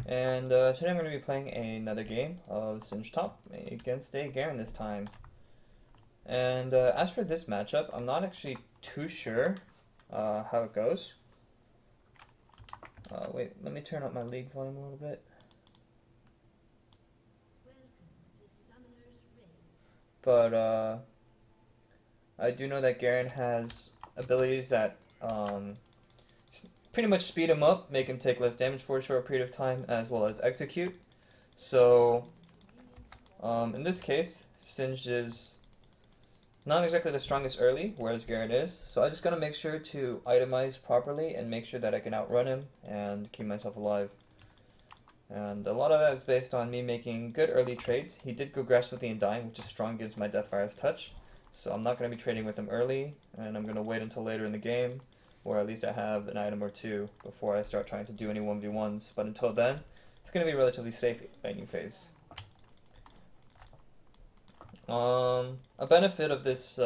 And today I'm going to be playing another game of Singe Top against a Garen this time. And as for this matchup, I'm not actually too sure how it goes. Wait, let me turn up my league volume a little bit. But I do know that Garen has abilities that pretty much speed him up, make him take less damage for a short period of time, as well as execute. So in this case, Singe is not exactly the strongest early, whereas Garen is. So I just gotta make sure to itemize properly and make sure that I can outrun him and keep myself alive. And a lot of that is based on me making good early trades. He did go Grasp with the Undying, which is strong against my Deathfire's touch. So I'm not going to be trading with him early, and I'm going to wait until later in the game, or at least I have an item or two before I start trying to do any 1v1s. But until then, it's going to be relatively safe laning phase. A benefit of this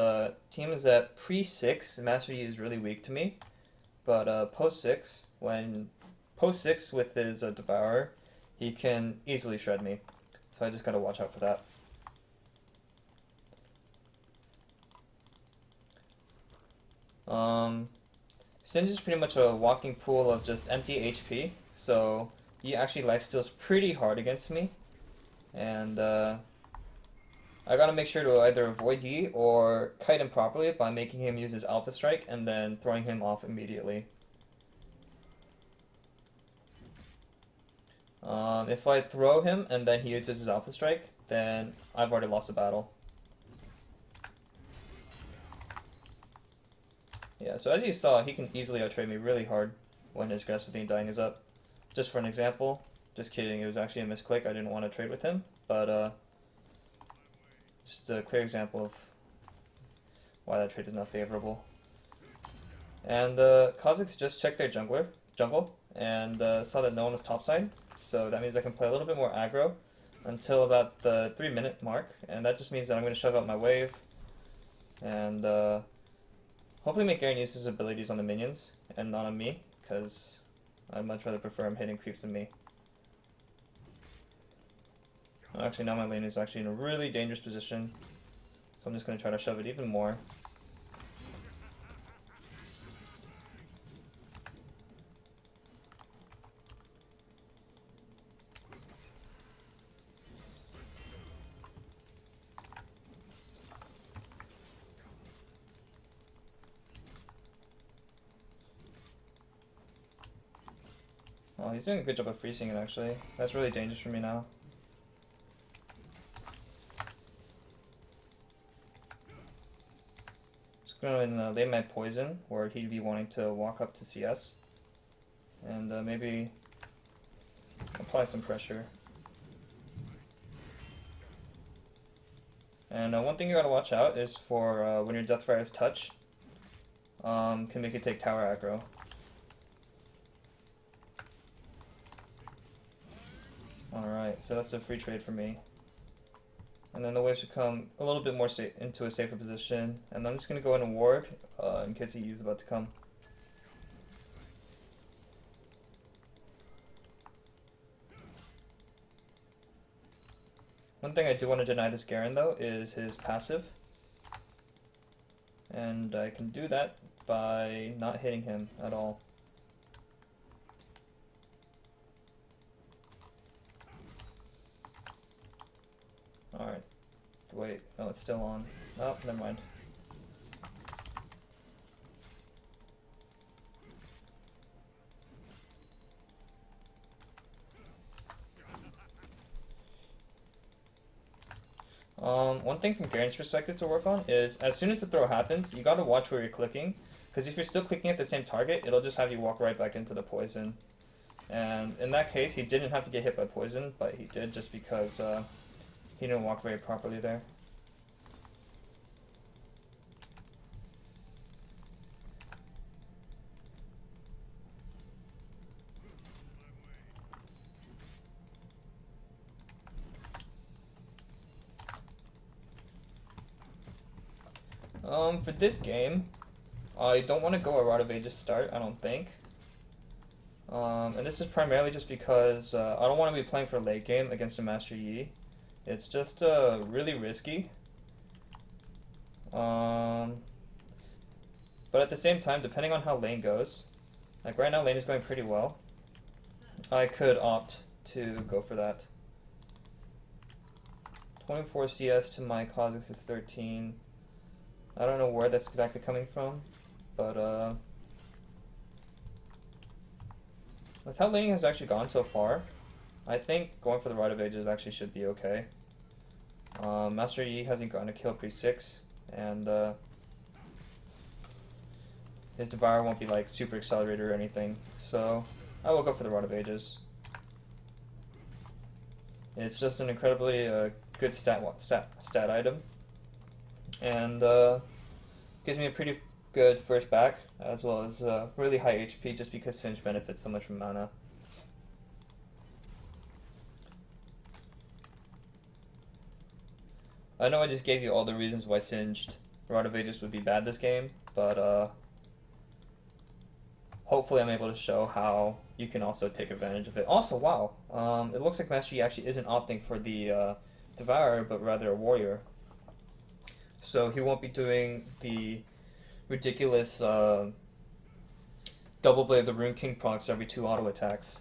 team is that pre-6, Master Yi is really weak to me, but post-6, post-6 with his Devourer, he can easily shred me, so I just gotta watch out for that. Singe is pretty much a walking pool of just empty HP, so he actually lifesteals pretty hard against me, and I gotta make sure to either avoid Yi or kite him properly by making him use his Alpha Strike and then throwing him off immediately. If I throw him and then he uses his Alpha Strike, then I've already lost the battle. Yeah, so as you saw, he can easily outtrade me really hard when his Grasp with the Undying is up. Just for an example, just kidding, it was actually a misclick, I didn't want to trade with him, but just a clear example of why that trade is not favorable. And Kha'Zix just checked their jungle, and saw that no one was topside, so that means I can play a little bit more aggro until about the 3-minute mark, and that just means that I'm going to shove out my wave, and hopefully make Garen use his abilities on the minions, and not on me, because I'd much rather prefer him hitting creeps than me. Actually, now my lane is actually in a really dangerous position, so I'm just going to try to shove it even more. Oh, he's doing a good job of freezing it, actually. That's really dangerous for me now. Just gonna lay my poison, where he'd be wanting to walk up to CS. And maybe apply some pressure. And one thing you gotta watch out is for when your Deathfire's touch can make it take tower aggro. Alright, so that's a free trade for me. And then the wave should come a little bit more into a safer position. And I'm just going to go in and ward in case he is about to come. One thing I do want to deny this Garen though is his passive. And I can do that by not hitting him at all. Alright. Wait, no, it's still on. Oh, never mind. One thing from Garen's perspective to work on is as soon as the throw happens, you gotta watch where you're clicking. Because if you're still clicking at the same target, it'll just have you walk right back into the poison. And in that case, he didn't have to get hit by poison, but he did just because he didn't walk very properly there. For this game, I don't want to go a Rod of Ages start, I don't think. And this is primarily just because I don't want to be playing for late game against a Master Yi. It's just really risky. But at the same time, depending on how lane goes, like right now lane is going pretty well, I could opt to go for that. 24 CS to my Kha'Zix is 13. I don't know where that's exactly coming from, but with how laning has actually gone so far, I think going for the Rite of Ages actually should be okay. Master Yi hasn't gotten a kill pre-6, and his Devour won't be like super accelerated or anything, so I will go for the Rite of Ages. It's just an incredibly good stat item, and gives me a pretty good first back, as well as really high HP, just because Singe benefits so much from mana. I know I just gave you all the reasons why Singed Rod of Ages would be bad this game, but hopefully I'm able to show how you can also take advantage of it. Also, wow, it looks like Master Yi actually isn't opting for the Devourer, but rather a Warrior. So he won't be doing the ridiculous double blade of the Rune King procs every 2 auto attacks,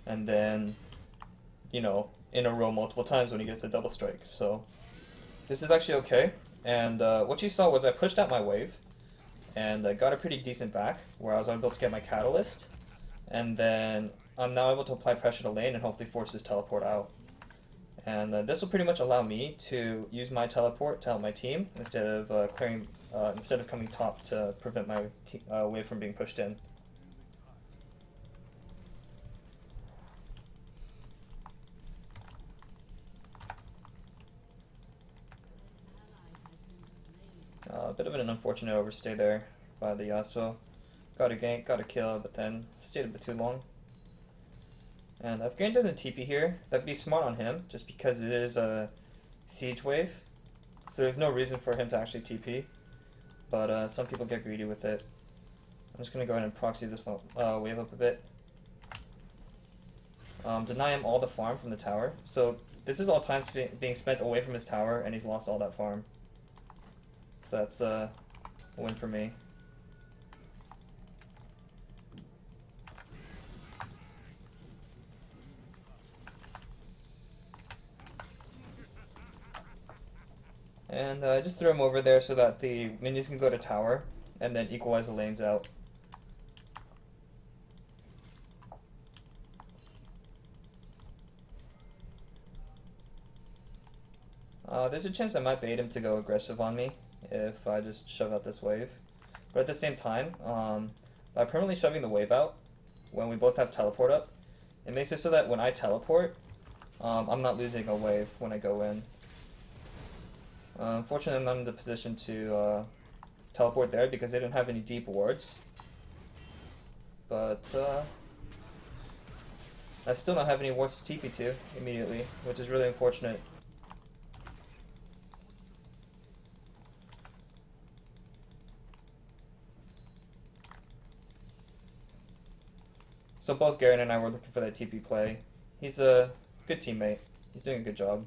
and then, you know, in a row multiple times when he gets a double strike. So this is actually okay, and what you saw was I pushed out my wave, and I got a pretty decent back, where I was able to get my Catalyst, and then I'm now able to apply pressure to lane and hopefully force his teleport out. And this will pretty much allow me to use my teleport to help my team, instead of instead of coming top to prevent my wave from being pushed in. A bit of an unfortunate overstay there by the Yasuo. Got a gank, got a kill, but then stayed a bit too long. And if Garen doesn't TP here, that'd be smart on him, just because it is a siege wave. So there's no reason for him to actually TP. But some people get greedy with it. I'm just going to go ahead and proxy this wave up a bit. Deny him all the farm from the tower. So this is all time being spent away from his tower, and he's lost all that farm. So that's a win for me. And I just threw him over there so that the minions can go to tower, and then equalize the lanes out. There's a chance I might bait him to go aggressive on me if I just shove out this wave. But at the same time, by permanently shoving the wave out, when we both have teleport up, it makes it so that when I teleport, I'm not losing a wave when I go in. Unfortunately, I'm not in the position to teleport there because they didn't have any deep wards. But I still don't have any wards to TP to immediately, which is really unfortunate. So both Garen and I were looking for that TP play. He's a good teammate. He's doing a good job.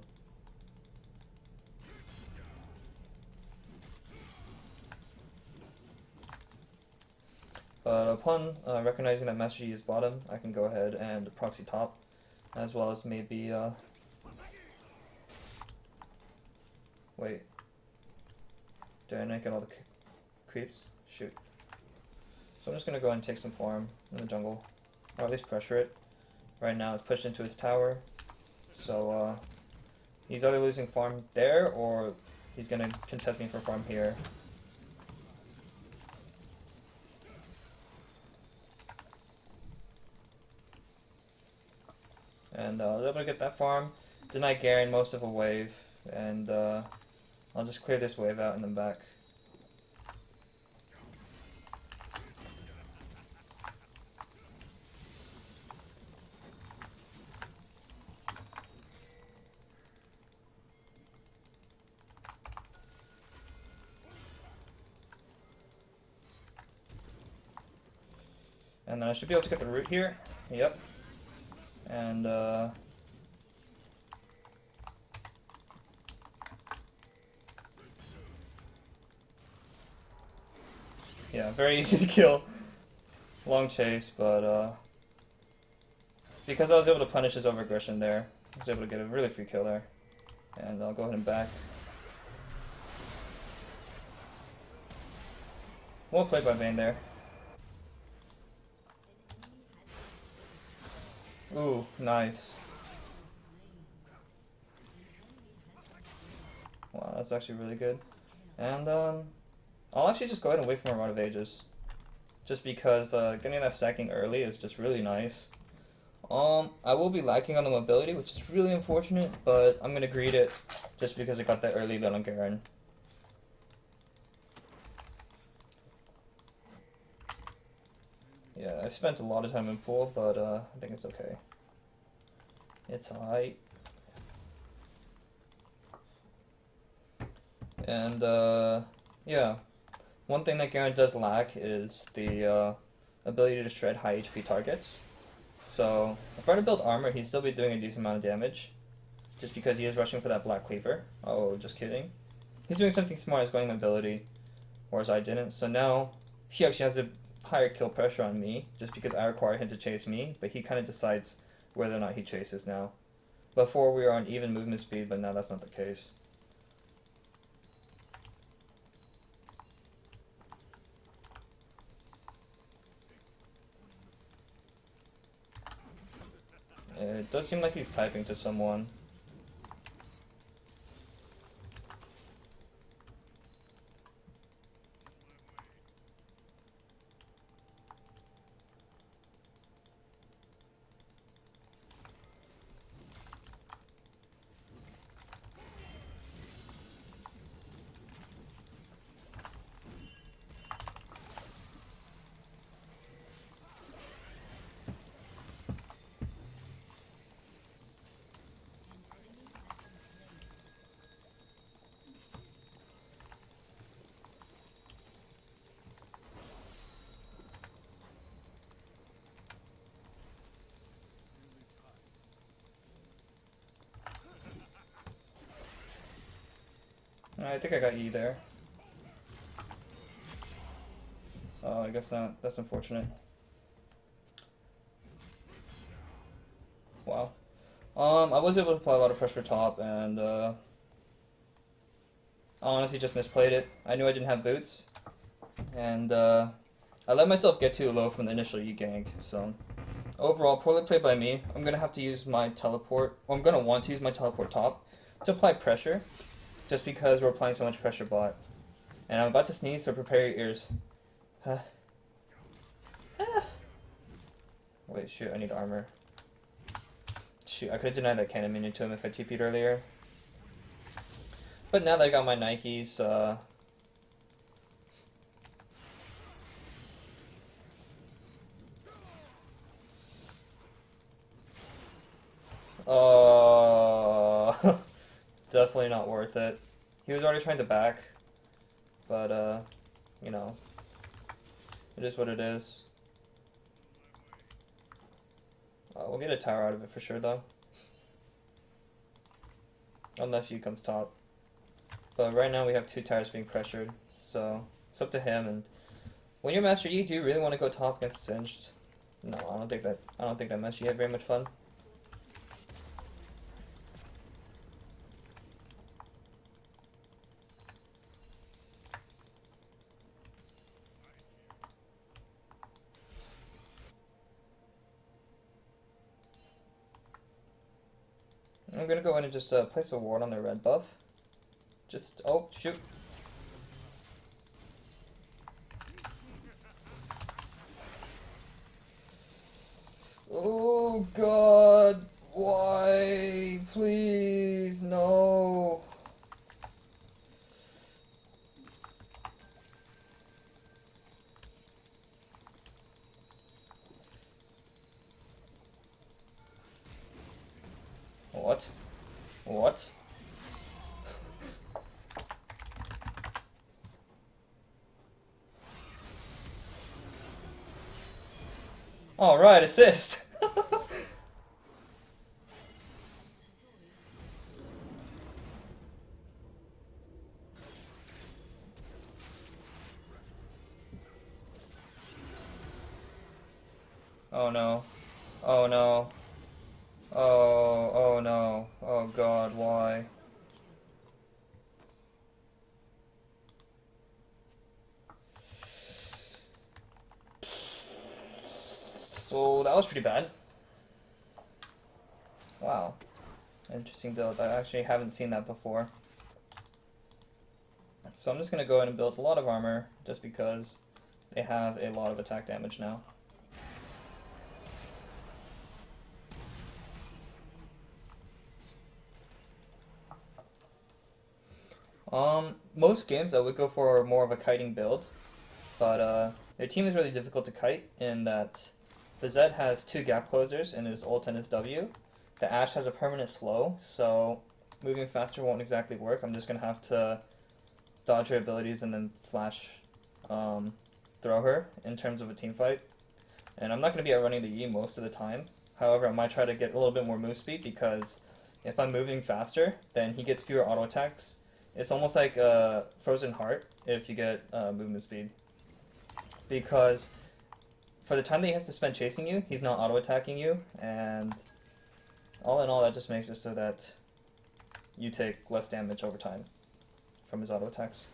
But upon recognizing that Master Yi is bottom, I can go ahead and proxy top, as well as maybe wait. Did I not get all the creeps? Shoot. So I'm just gonna go ahead and take some farm in the jungle, or at least pressure it. Right now it's pushed into his tower, so he's either losing farm there, or he's gonna contest me for farm here. And I was able to get that farm, deny Garen most of a wave, and I'll just clear this wave out and then back. And then I should be able to get the root here. Yep. And yeah, very easy to kill. Long chase, but because I was able to punish his over-aggression there, I was able to get a really free kill there. And I'll go ahead and back. Well played by Vayne there. Ooh, nice. Wow, that's actually really good. And I'll actually just go ahead and wait for my Rod of Ages. Just because getting that stacking early is just really nice. I will be lacking on the mobility, which is really unfortunate, but I'm gonna greed it just because I got that early lead on Garen. Yeah, I spent a lot of time in pool, but I think it's okay. It's alright. And yeah, one thing that Garen does lack is the ability to shred high HP targets. So if I were to build armor, he'd still be doing a decent amount of damage, just because he is rushing for that Black Cleaver. Oh, just kidding. He's doing something smart, he's going mobility, whereas I didn't. So now he actually has a higher kill pressure on me, just because I require him to chase me, but he kind of decides whether or not he chases now. Before we were on even movement speed, but now that's not the case. It does seem like he's typing to someone. I think I got E there. Oh, I guess not. That's unfortunate. Wow. I was able to apply a lot of pressure top, and I honestly just misplayed it. I knew I didn't have boots, and I let myself get too low from the initial E gank, so overall, poorly played by me. I'm gonna have to use my teleport, or I'm gonna want to use my teleport top to apply pressure, just because we're applying so much pressure bot. And I'm about to sneeze, so prepare your ears. Wait, shoot, I need armor. Shoot, I could have denied that cannon minion to him if I TP'd earlier. But now that I got my Nikes, definitely not worth it. He was already trying to back, but you know, it is what it is. We'll get a tower out of it for sure, though. Unless he comes top. But right now we have 2 towers being pressured, so it's up to him. And when you're Master Yi, do you really want to go top against Singed? No, I don't think that Master Yi had very much fun. I'm gonna go ahead and just place a ward on the red buff. Just, oh, shoot. Oh god, why? Please, no. What? What? Alright, assist! Oh no. Oh no. Oh no. Oh god, why? So that was pretty bad. Wow. Interesting build. I actually haven't seen that before. So I'm just going to go ahead and build a lot of armor just because they have a lot of attack damage now. Most games I would go for more of a kiting build, but their team is really difficult to kite in that the Zed has 2 gap closers in his ult and his W. The Ashe has a permanent slow, so moving faster won't exactly work. I'm just going to have to dodge her abilities and then flash throw her in terms of a team fight. And I'm not going to be outrunning the E most of the time. However, I might try to get a little bit more move speed because if I'm moving faster, then he gets fewer auto attacks. It's almost like a Frozen Heart if you get movement speed. Because for the time that he has to spend chasing you, he's not auto attacking you, and all in all, that just makes it so that you take less damage over time from his auto attacks.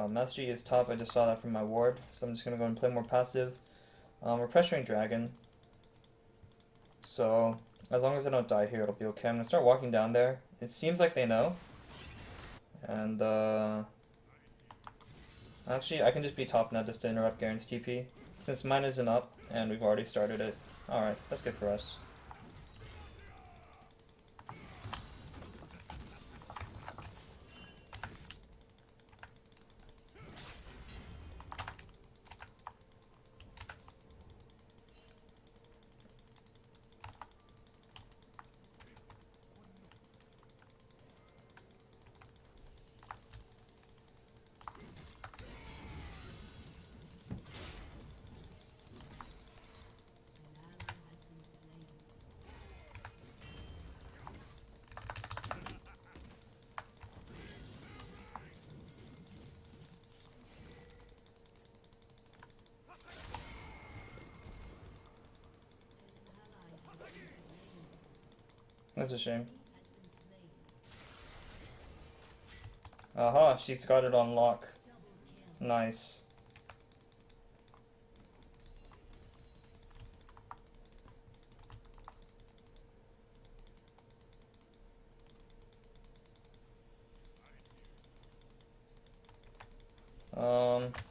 Master Yi is top, I just saw that from my ward, so I'm just going to go and play more passive. We're pressuring Dragon, so as long as I don't die here, it'll be okay. I'm going to start walking down there. It seems like they know, and actually I can just be top now just to interrupt Garen's TP, since mine isn't up, and we've already started it. Alright, that's good for us. That's a shame. Aha, she's got it on lock. Nice.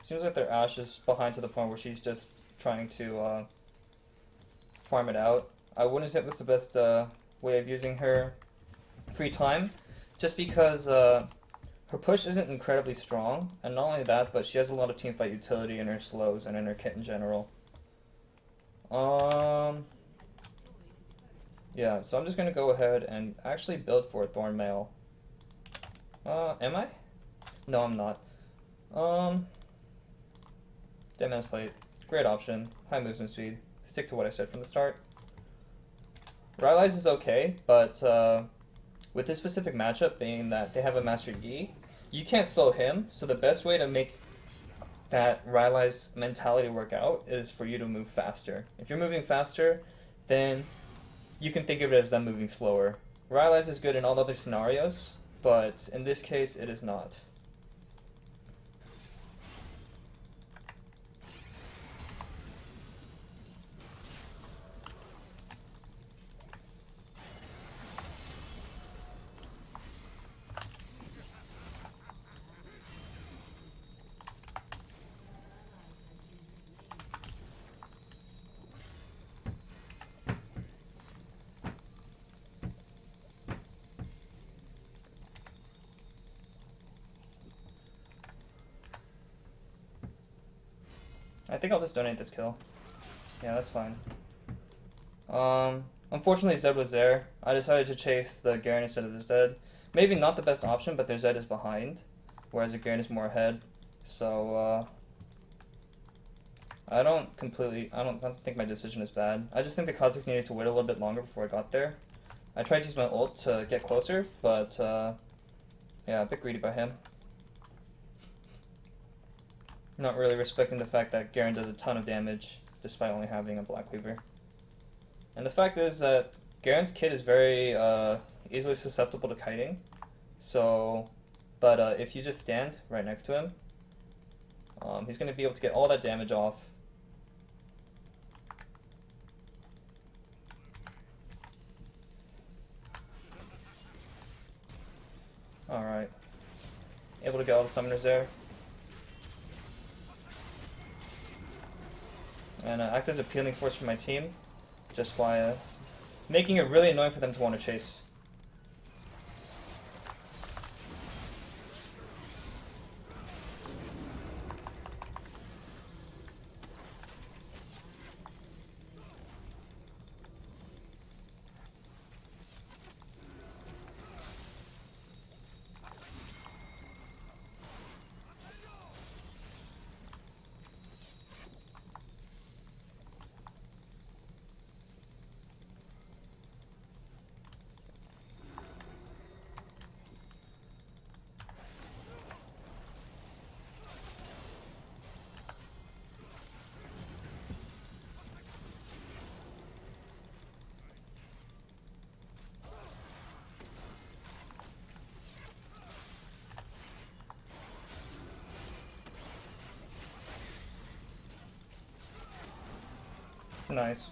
Seems like their Ashe is behind to the point where she's just trying to farm it out. I wouldn't say this is the best way of using her free time, just because her push isn't incredibly strong, and not only that, but she has a lot of teamfight utility in her slows and in her kit in general. Yeah, so I'm just gonna go ahead and actually build for a Thorn Mail. Am I? No, I'm not. Dead Man's Plate. Great option. High movement speed. Stick to what I said from the start. Rylai's is okay, but with this specific matchup being that they have a Master Yi, you can't slow him, so the best way to make that Rylai's mentality work out is for you to move faster. If you're moving faster, then you can think of it as them moving slower. Rylai's is good in all other scenarios, but in this case, it is not. I think I'll just donate this kill. Yeah, that's fine. Unfortunately Zed was there. I decided to chase the Garen instead of the Zed. Maybe not the best option, but their Zed is behind, whereas the Garen is more ahead. So, I don't think my decision is bad. I just think the Kha'Zix needed to wait a little bit longer before I got there. I tried to use my ult to get closer, but yeah, a bit greedy by him. Not really respecting the fact that Garen does a ton of damage despite only having a Black Cleaver. And the fact is that Garen's kit is very easily susceptible to kiting. So, but if you just stand right next to him, he's going to be able to get all that damage off. Alright. Able to get all the summoners there. And act as a peeling force for my team, just by making it really annoying for them to want to chase. Nice.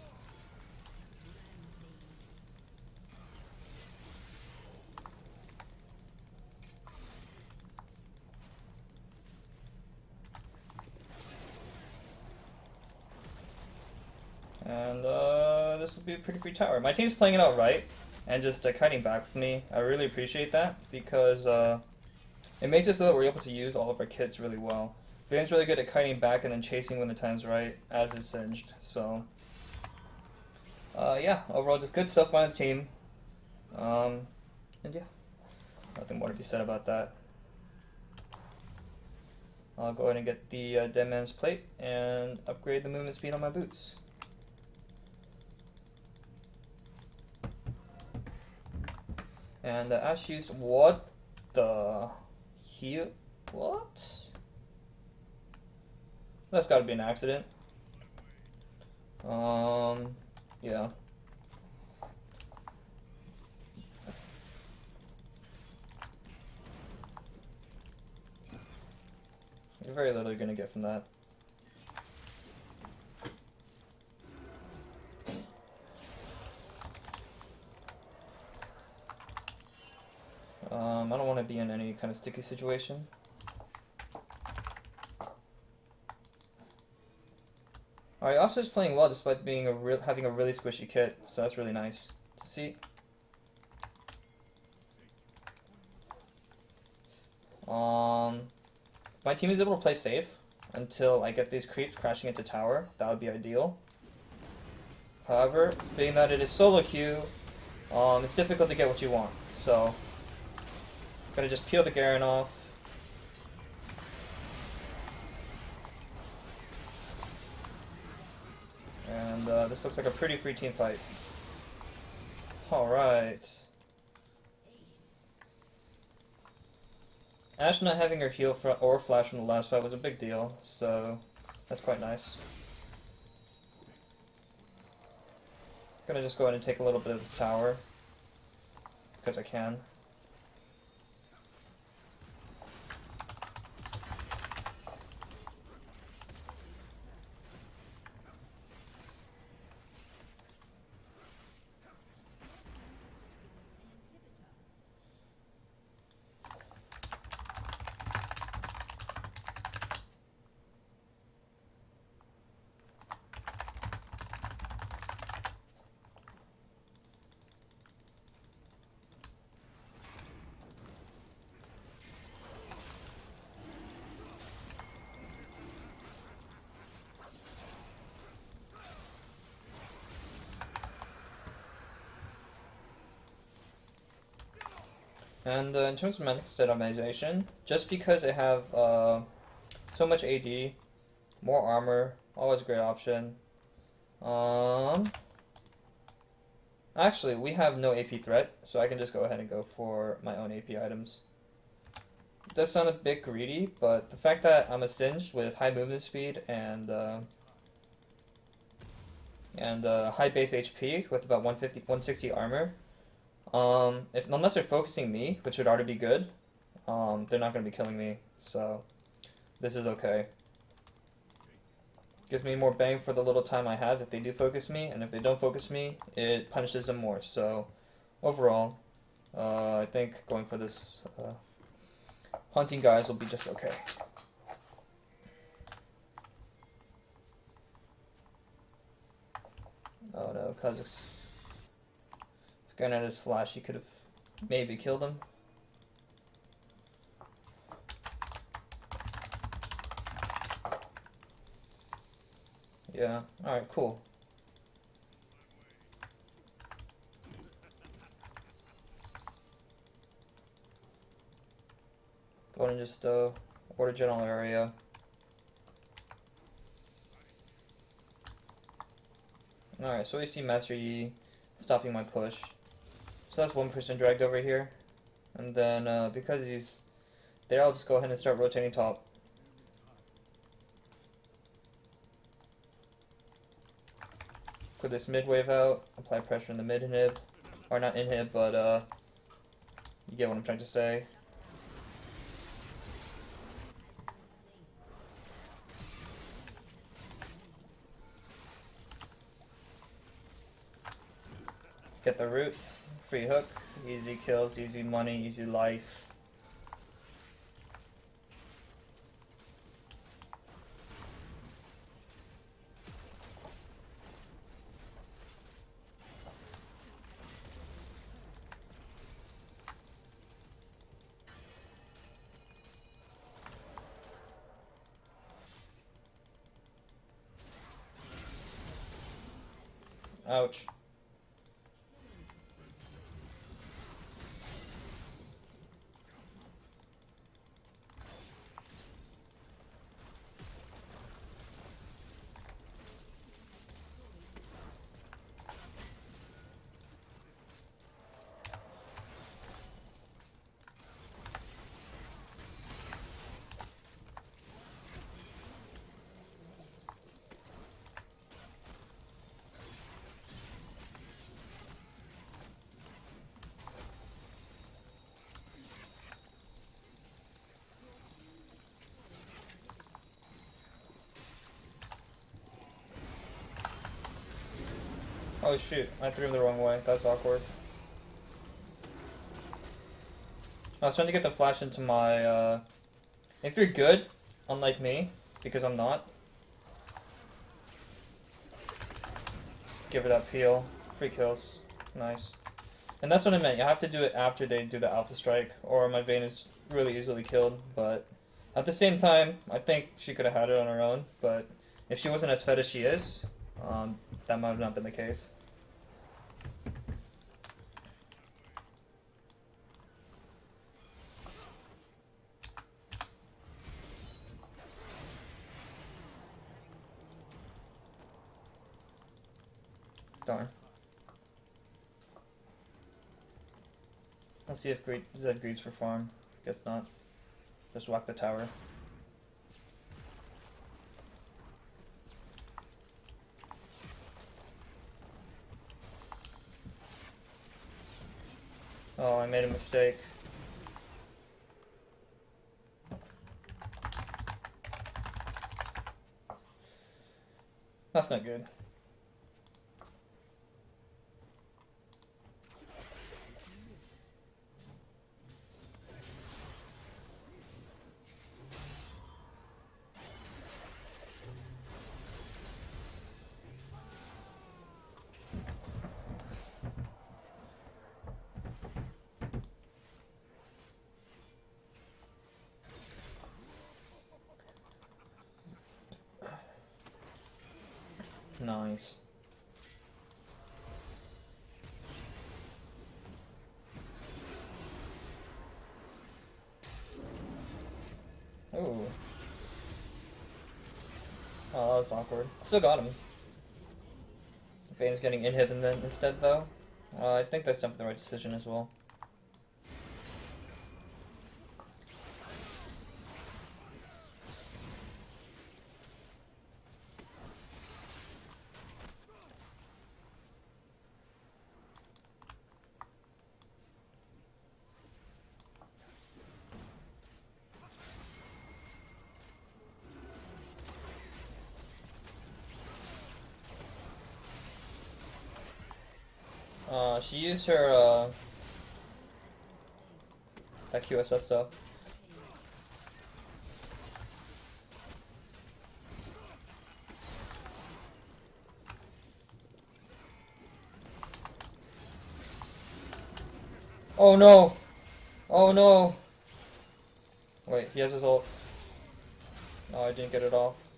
And this will be a pretty free tower. My team's playing it out right, and just kiting back with me. I really appreciate that, because it makes it so that we're able to use all of our kits really well. Vane's really good at kiting back and then chasing when the time's right, as is Singed. So, yeah, overall just good stuff by the team. And yeah, nothing more to be said about that. I'll go ahead and get the Dead Man's Plate and upgrade the movement speed on my boots. And Ash used what the heal? What? That's got to be an accident. Yeah. You're very little you're gonna get from that. I don't want to be in any kind of sticky situation. Alright, Asu's playing well despite being having a really squishy kit, so that's really nice to see. If my team is able to play safe until I get these creeps crashing into tower, that would be ideal. However, being that it is solo queue, it's difficult to get what you want, so I'm gonna just peel the Garen off. And this looks like a pretty free team fight. Alright. Ashe not having her heal or flash from the last fight was a big deal, so that's quite nice. Gonna just go ahead and take a little bit of the tower, because I can. And in terms of next itemization, just because I have so much AD, more armor, Always a great option. Actually, we have no AP threat, so I can just go ahead and go for my own AP items. It does sound a bit greedy, but the fact that I'm a Singed with high movement speed and high base HP with about 150, 160 armor, unless they're focusing me, which would already be good, they're not going to be killing me, so this is okay. Gives me more bang for the little time I have if they do focus me, and if they don't focus me, it punishes them more. So overall, I think going for this hunting guys will be just okay. Oh no, Kazakh's... If Garen had his flash, he could have maybe killed him. Yeah, alright, cool. Go ahead and just order general area. Alright, so we see Master Yi stopping my push. So that's one person dragged over here. And then because he's there, I'll just go ahead and start rotating top. Put this mid wave out, apply pressure in the mid inhib. Or not inhib, but you get what I'm trying to say. Get the root, free hook, easy kills, easy money, easy life. Ouch. Oh shoot, I threw him the wrong way. That's awkward. I was trying to get the flash into my, if you're good, unlike me, because I'm not, just give it that peel. Free kills. Nice. And that's what I meant. You have to do it after they do the alpha strike, or my Vayne is really easily killed, but at the same time, I think she could have had it on her own, but if she wasn't as fed as she is, that might have not been the case. Darn. Let's see if Zed greeds for farm. Guess not. Just whack the tower. Oh, I made a mistake. That's not good. Nice. Ooh. Oh, that was awkward. Still got him. Vane's getting inhib and then instead though. I think that's definitely the right decision as well. She used her, that QSS stuff. Oh no! Oh no! Wait, he has his ult. No, I didn't get it off.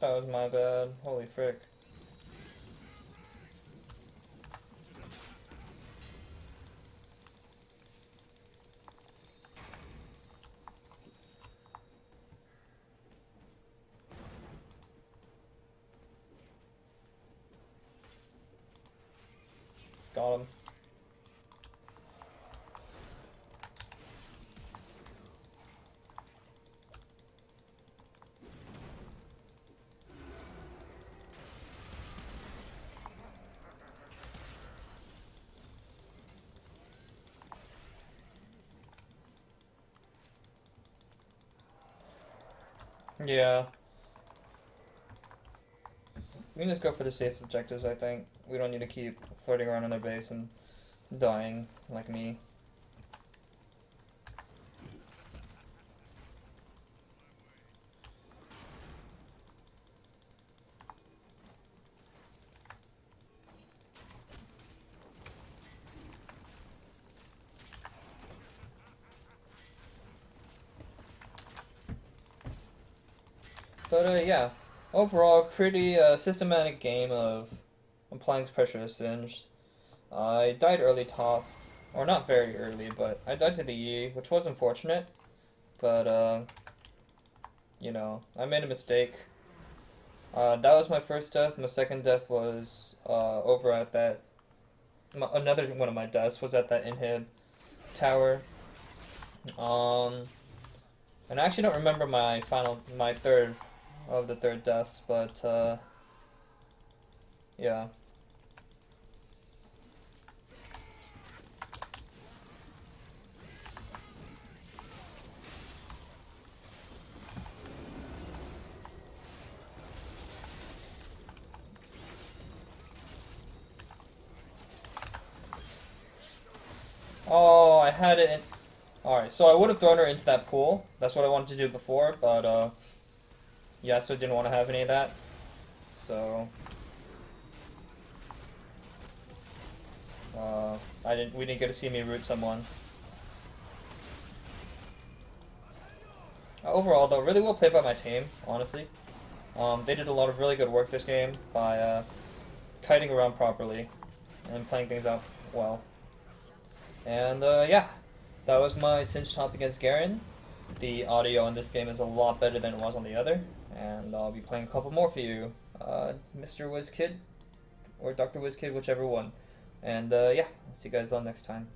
That was my bad. Holy frick. Got him. Yeah. We can just go for the safe objectives, I think. We don't need to keep flirting around on their base and dying like me. But yeah, overall, pretty systematic game of applying pressure to Singed. I died early top, or not very early, but I died to the E, which was unfortunate. But you know, I made a mistake. That was my first death. My second death was over at that. Another one of my deaths was at that inhib tower. And I actually don't remember my third of the third deaths, but yeah. Oh, I had it in... Alright, so I would have thrown her into that pool. That's what I wanted to do before, but yeah, so didn't want to have any of that. So we didn't get to see me root someone. Overall though, really well played by my team, honestly. They did a lot of really good work this game by kiting around properly and playing things out well. And yeah, that was my Cinch top against Garen. The audio in this game is a lot better than it was on the other, and I'll be playing a couple more for you, Mr. WizKid or Dr. WizKid, whichever one. And yeah, I'll see you guys all next time.